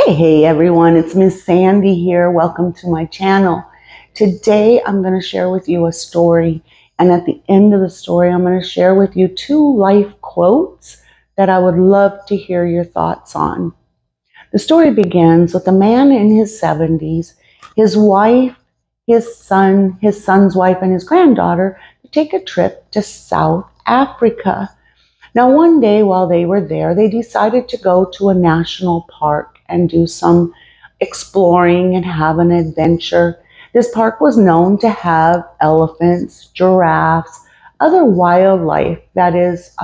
Hey everyone, it's Miss Sandy here. Welcome to my channel. Today I'm going to share with you a story, and at the end of the story I'm going to share with you 2 life quotes that I would love to hear your thoughts on. The story begins with a man in his 70s, his wife, his son's wife, and his granddaughter to take a trip to South Africa. Now, one day while they were there, they decided to go to a national park and do some exploring and have an adventure. This park was known to have elephants, giraffes, other wildlife that is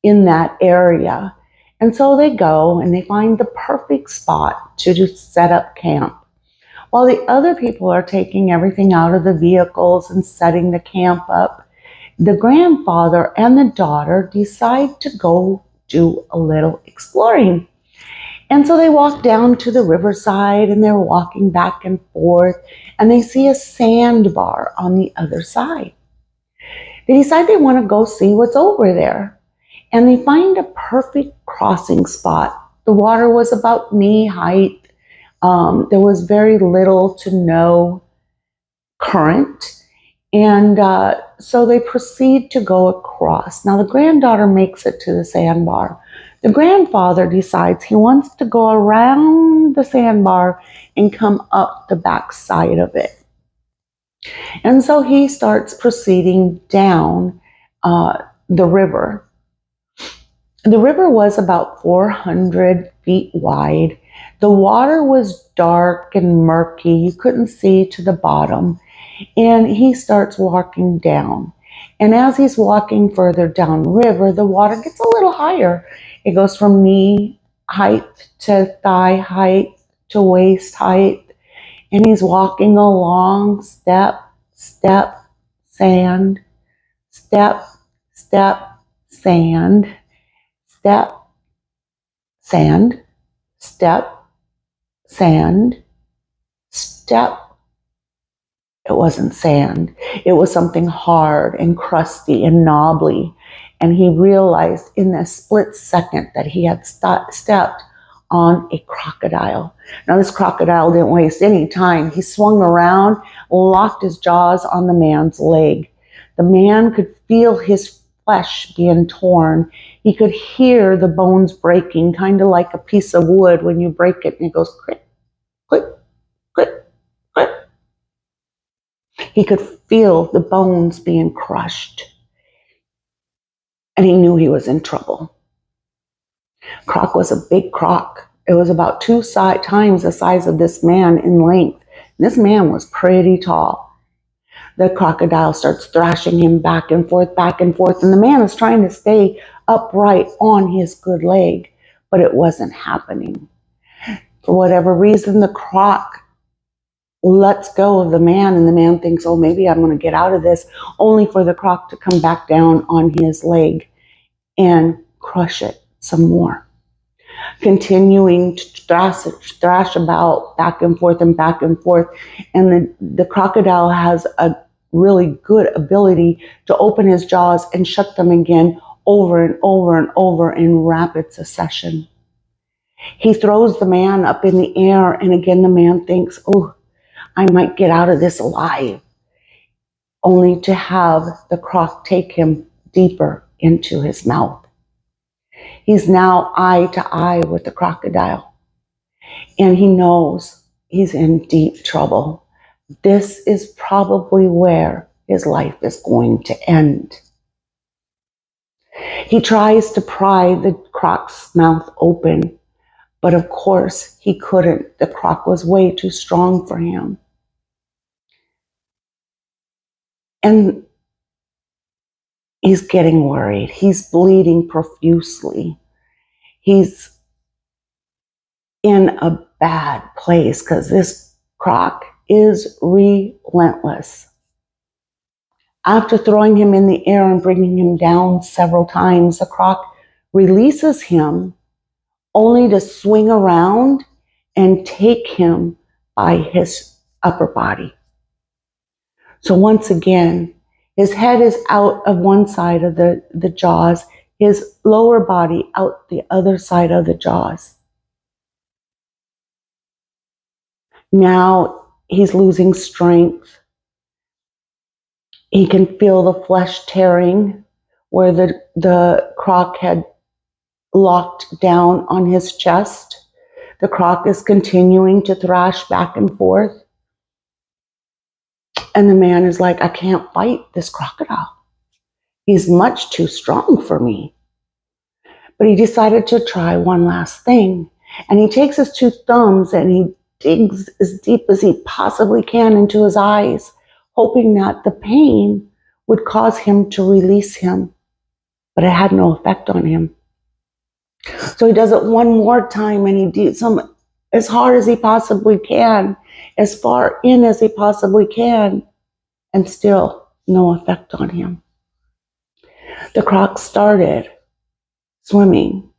in that area. And so they go and they find the perfect spot to just set up camp. While the other people are taking everything out of the vehicles and setting the camp up, the grandfather and the daughter decide to go do a little exploring. And so they walk down to the riverside and they're walking back and forth and they see a sandbar on the other side. They decide they want to go see what's over there. And they find a perfect crossing spot. The water was about knee height. There was very little to no current. And so they proceed to go across. Now the granddaughter makes it to the sandbar. The grandfather decides he wants to go around the sandbar and come up the back side of it. And so he starts proceeding down the river. The river was about 400 feet wide. The water was dark and murky. You couldn't see to the bottom. And he starts walking down. And as he's walking further downriver, the water gets a little higher. It goes from knee height to thigh height to waist height. And he's walking along, step, step, sand, step, step, sand, step, sand, step, sand, step. It wasn't sand. It was something hard and crusty and knobbly. And he realized in a split second that he had stepped on a crocodile. Now, this crocodile didn't waste any time. He swung around, locked his jaws on the man's leg. The man could feel his flesh being torn. He could hear the bones breaking, kind of like a piece of wood when you break it and it goes click, click, click, click. He could feel the bones being crushed. And he knew he was in trouble. Croc was a big croc. It was about 2 times the size of this man in length. This man was pretty tall. The crocodile starts thrashing him back and forth, and the man is trying to stay upright on his good leg, but it wasn't happening. For whatever reason, the croc lets go of the man, and the man thinks, oh, maybe I'm going to get out of this, only for the croc to come back down on his leg and crush it some more. Continuing to thrash about back and forth, and the crocodile has a really good ability to open his jaws and shut them again over and over and over in rapid succession. He throws the man up in the air, and again the man thinks, oh, I might get out of this alive, only to have the croc take him deeper into his mouth. He's now eye to eye with the crocodile, and he knows he's in deep trouble. This is probably where his life is going to end. He tries to pry the croc's mouth open, but of course he couldn't. The croc was way too strong for him. And he's getting worried. He's bleeding profusely. He's in a bad place because this croc is relentless. After throwing him in the air and bringing him down several times, the croc releases him only to swing around and take him by his upper body. So once again, his head is out of one side of the jaws, his lower body out the other side of the jaws. Now he's losing strength. He can feel the flesh tearing where the croc had locked down on his chest. The croc is continuing to thrash back and forth. And the man is like, I can't fight this crocodile. He's much too strong for me. But he decided to try one last thing. And he takes his two thumbs and he digs as deep as he possibly can into his eyes, hoping that the pain would cause him to release him. But it had no effect on him. So he does it one more time and he digs him as hard as he possibly can, as far in as he possibly can, and still no effect on him. The croc started swimming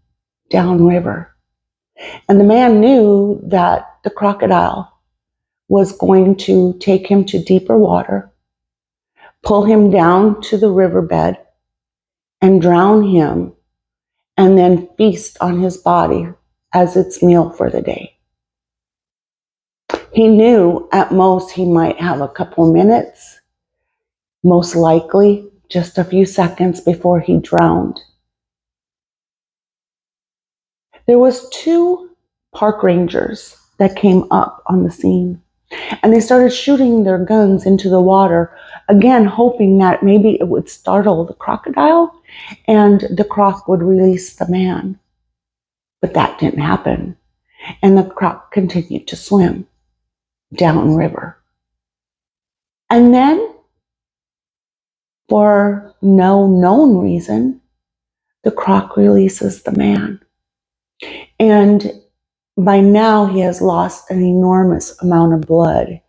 downriver. And the man knew that the crocodile was going to take him to deeper water, pull him down to the riverbed, and drown him, and then feast on his body as its meal for the day. He knew at most he might have a couple minutes, most likely just a few seconds before he drowned. There was 2 park rangers that came up on the scene, and they started shooting their guns into the water, again hoping that maybe it would startle the crocodile and the croc would release the man. But that didn't happen, and the croc continued to swim downriver. And then, for no known reason, the croc releases the man. And by now he has lost an enormous amount of blood,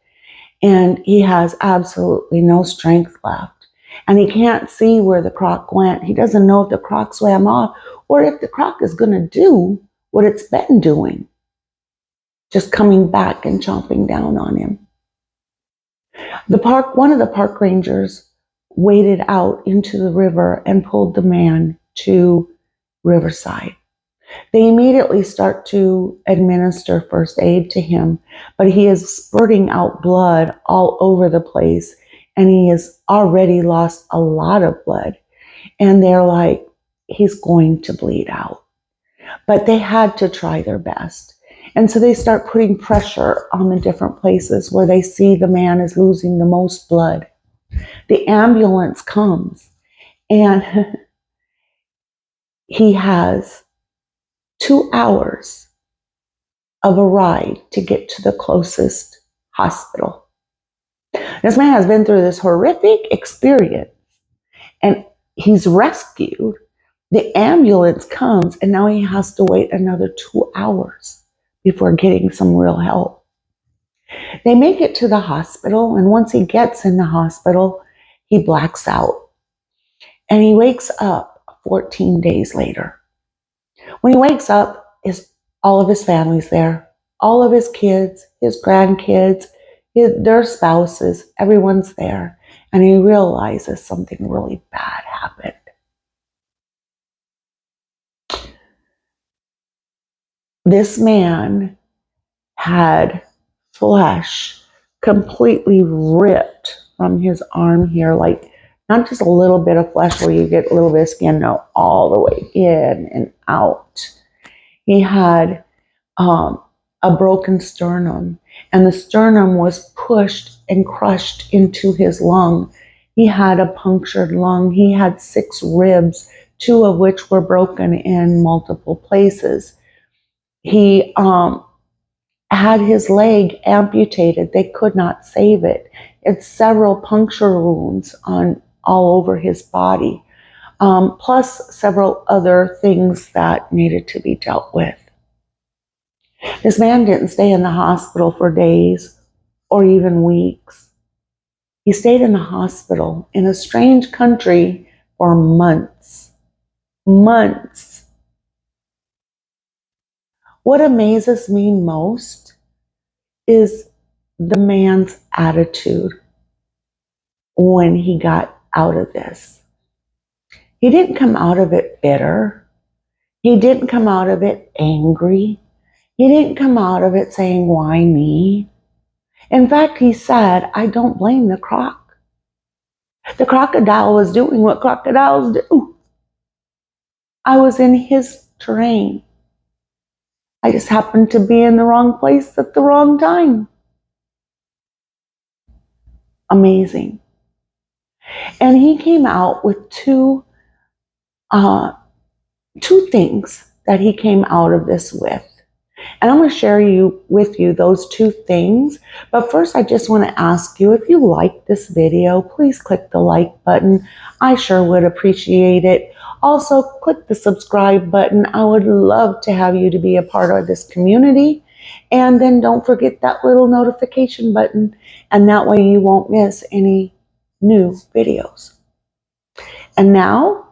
and he has absolutely no strength left. And he can't see where the croc went. He doesn't know if the croc swam off or if the croc is going to do what it's been doing, just coming back and chomping down on him. One of the park rangers waded out into the river and pulled the man to Riverside. They immediately start to administer first aid to him, but he is spurting out blood all over the place, and he has already lost a lot of blood. And they're like, he's going to bleed out. But they had to try their best. And so they start putting pressure on the different places where they see the man is losing the most blood. The ambulance comes, and he has 2 hours of a ride to get to the closest hospital. This man has been through this horrific experience, and he's rescued. The ambulance comes, and now he has to wait another 2 hours before getting some real help. They make it to the hospital, and once he gets in the hospital, he blacks out. And he wakes up 14 days later. When he wakes up, all of his family's there, all of his kids, his grandkids, their spouses, everyone's there. And he realizes something really bad happened. This man had flesh completely ripped from his arm here, like not just a little bit of flesh where you get a little bit of skin, no, all the way in and out. He had a broken sternum, and the sternum was pushed and crushed into his lung. He had a punctured lung. He had 6 ribs, 2 of which were broken in multiple places. He had his leg amputated. They could not save it. It's several puncture wounds all over his body, plus several other things that needed to be dealt with. This man didn't stay in the hospital for days or even weeks. He stayed in the hospital in a strange country for months. Months. What amazes me most is the man's attitude when he got out of this. He didn't come out of it bitter. He didn't come out of it angry. He didn't come out of it saying, why me? In fact, he said, I don't blame the croc. The crocodile was doing what crocodiles do. I was in his terrain. I just happened to be in the wrong place at the wrong time. Amazing. And he came out with two things that he came out of this with. And I'm going to share with you those two things. But first, I just want to ask you, if you like this video, please click the like button. I sure would appreciate it. Also, click the subscribe button. I would love to have you to be a part of this community. And then don't forget that little notification button. And that way you won't miss any new videos. And now,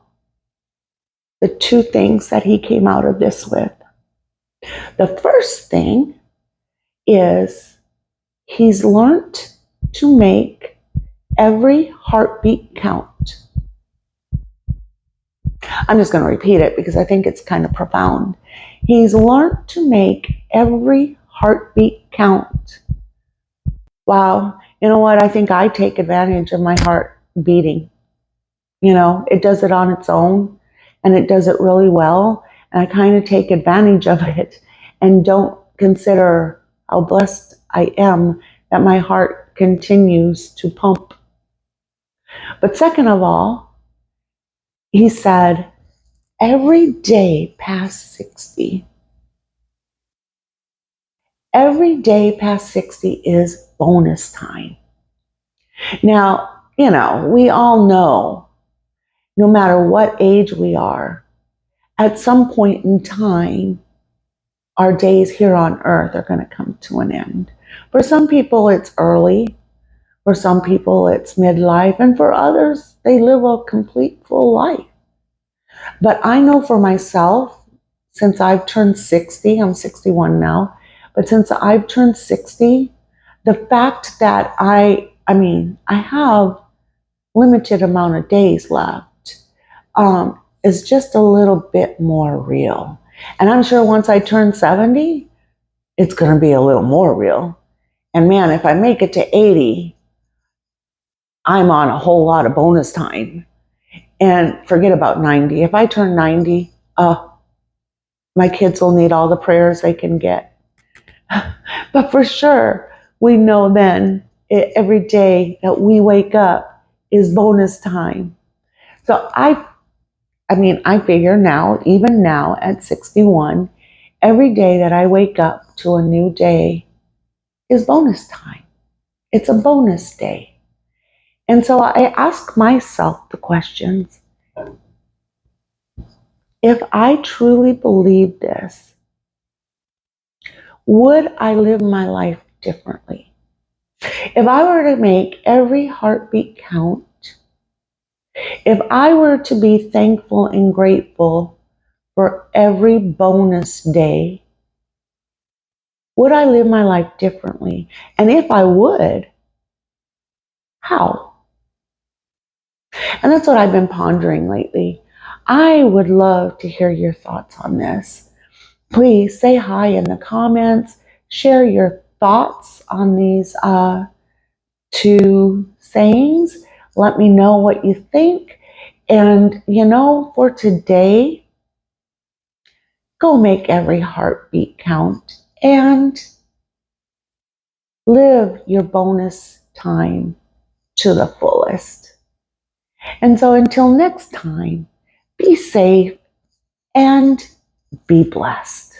the two things that he came out of this with. The first thing is he's learned to make every heartbeat count. I'm just going to repeat it because I think it's kind of profound. He's learned to make every heartbeat count. Wow. You know what? I think I take advantage of my heart beating. You know, it does it on its own and it does it really well. And I kind of take advantage of it and don't consider how blessed I am that my heart continues to pump. But second of all, he said, every day past 60, every day past 60 is bonus time. Now, you know, we all know, no matter what age we are, at some point in time, our days here on earth are going to come to an end. For some people, it's early. For some people, it's midlife. And for others, they live a complete full life. But I know for myself, since I've turned 60, I'm 61 now, but since I've turned 60, the fact that I have limited amount of days left is just a little bit more real. And I'm sure once I turn 70, it's going to be a little more real. And man, if I make it to 80, I'm on a whole lot of bonus time. And forget about 90. If I turn 90, my kids will need all the prayers they can get. But for sure, we know then every day that we wake up is bonus time. So I figure now, even now at 61, every day that I wake up to a new day is bonus time. It's a bonus day. And so I ask myself the questions. If I truly believe this, would I live my life differently? If I were to make every heartbeat count, if I were to be thankful and grateful for every bonus day, would I live my life differently? And if I would, how? And that's what I've been pondering lately. I would love to hear your thoughts on this. Please say hi in the comments. Share your thoughts on these two sayings. Let me know what you think. And, you know, for today, go make every heartbeat count and live your bonus time to the fullest. And so until next time, be safe and be blessed.